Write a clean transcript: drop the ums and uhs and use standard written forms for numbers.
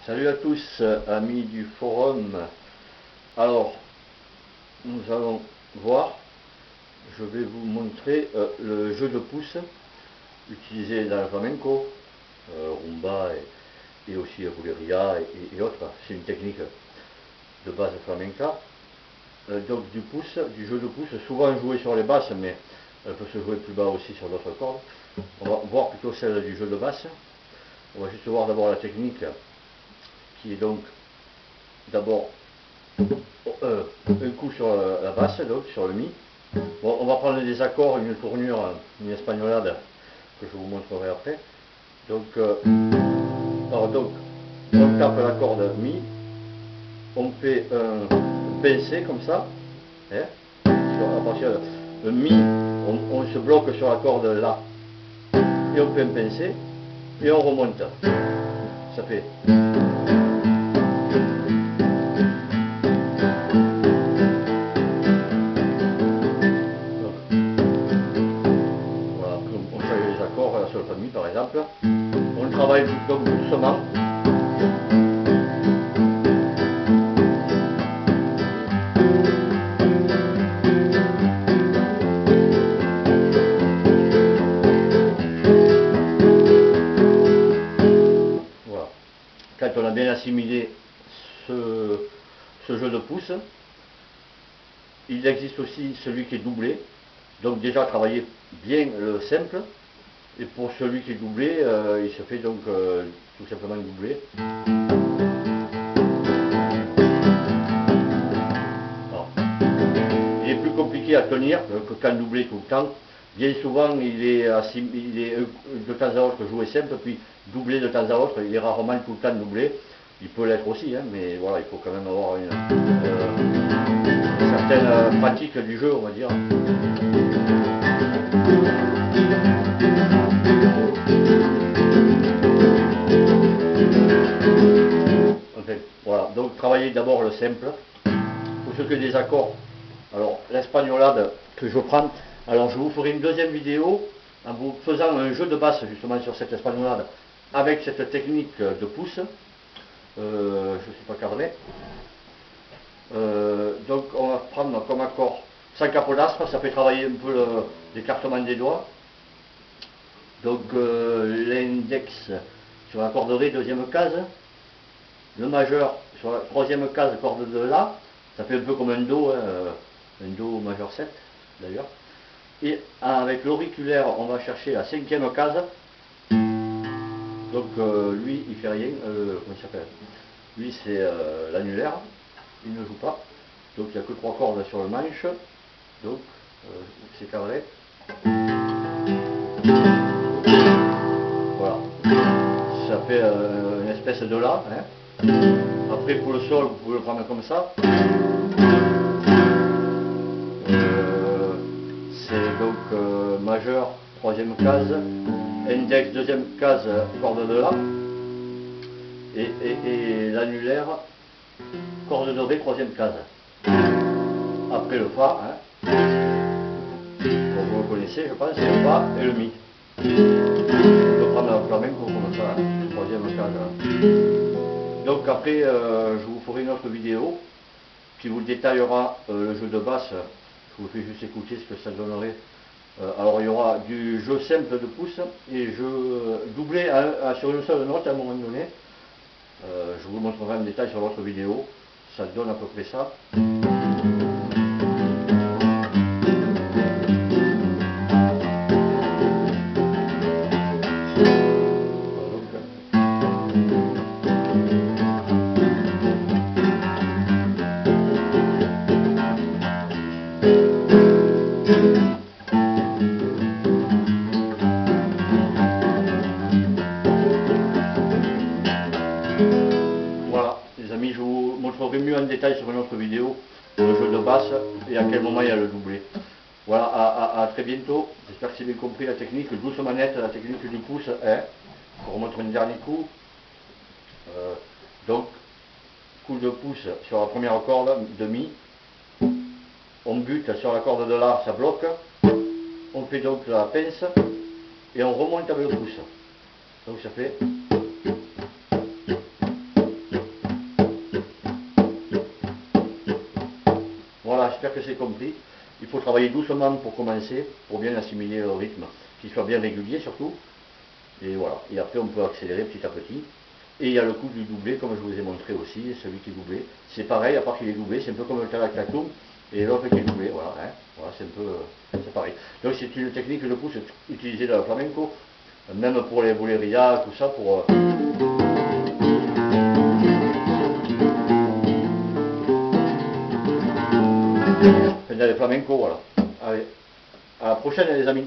Salut à tous, amis du forum. Alors, nous allons voir, je vais vous montrer le jeu de pouce utilisé dans le flamenco, rumba et aussi bulería et autres. C'est une technique de base flamenca. Donc du jeu de pouce, souvent joué sur les basses, mais elle peut se jouer plus bas aussi sur d'autres cordes. On va voir plutôt celle du jeu de basse. On va juste voir d'abord la technique, qui est donc d'abord un coup sur la basse, donc sur le mi. Bon, on va prendre des accords, une tournure, une espagnolade que je vous montrerai après. Donc, donc on tape la corde mi, on fait un pincé comme ça, hein, à partir de mi, on se bloque sur la corde là, et on fait un pincé, et on remonte. Ça fait. Sur le famille par exemple, on travaille donc doucement. Voilà. Quand on a bien assimilé ce jeu de pouce, il existe aussi celui qui est doublé. Donc déjà travailler bien le simple. Et pour celui qui est doublé, il se fait donc tout simplement doubler. Alors, il est plus compliqué à tenir que quand doublé tout le temps. Bien souvent, il est de temps à autre joué simple, puis doublé de temps à autre. Il est rarement tout le temps doublé. Il peut l'être aussi, hein, mais voilà, il faut quand même avoir une certaine pratique du jeu, on va dire. Voilà, donc travailler d'abord le simple. Pour ce qui est des accords, alors l'espagnolade que je prends, alors je vous ferai une deuxième vidéo en vous faisant un jeu de basse justement sur cette espagnolade avec cette technique de pouce. Je ne suis pas cadré. Donc on va prendre comme accord sans capodastre, ça fait travailler un peu l'écartement des doigts. Donc l'index sur la corde ré, deuxième case, le majeur sur la troisième case, corde de la, ça fait un peu comme un do, hein, un do majeur 7 d'ailleurs. Et avec l'auriculaire, on va chercher la cinquième case. Donc lui, il fait rien, comment il s'appelle? Lui, c'est l'annulaire, il ne joue pas. Donc il n'y a que 3 cordes sur le manche, donc c'est cadré. Voilà, ça fait une espèce de la. Hein. Après pour le sol, vous pouvez le prendre comme ça. C'est donc majeur, troisième case, index, deuxième case, corde de la, et l'annulaire, corde de ré, troisième case. Après le fa, hein. Bon, vous le connaissez, je pense, c'est le fa et le mi. On peut prendre le flamenco comme ça, hein, troisième case. Hein. Donc après, je vous ferai une autre vidéo qui vous détaillera le jeu de basse. Je vous fais juste écouter ce que ça donnerait. Alors il y aura du jeu simple de pouce et jeu doublé sur une seule note à un moment donné. Je vous montrerai en détail sur l'autre vidéo. Ça donne à peu près ça. Voilà, les amis, je vous montrerai mieux en détail sur une autre vidéo le jeu de basse et à quel moment il y a le doublé. Voilà, à très bientôt. J'espère que c'est bien compris la technique. Douce manette, la technique du pouce. Hein. Je vous remontre un dernier coup. Donc, coup de pouce sur la première corde de mi. On bute sur la corde de la, ça bloque. On fait donc la pince et on remonte avec le pouce. Donc ça fait. j'espère que c'est compris. Il faut travailler doucement pour commencer, pour bien assimiler le rythme, qu'il soit bien régulier surtout. Et voilà, et après on peut accélérer petit à petit. Et il y a le coup du doublé, comme je vous ai montré aussi, celui qui est doublé. C'est pareil, à part qu'il est doublé, c'est un peu comme le taractatum, et l'autre qui est doublé, voilà, hein. Voilà, c'est un peu, c'est pareil. Donc c'est une technique de pouce utilisée dans le flamenco, même pour les boleria, tout ça, pour... dans les flamencos, voilà. Allez, à la prochaine les amis.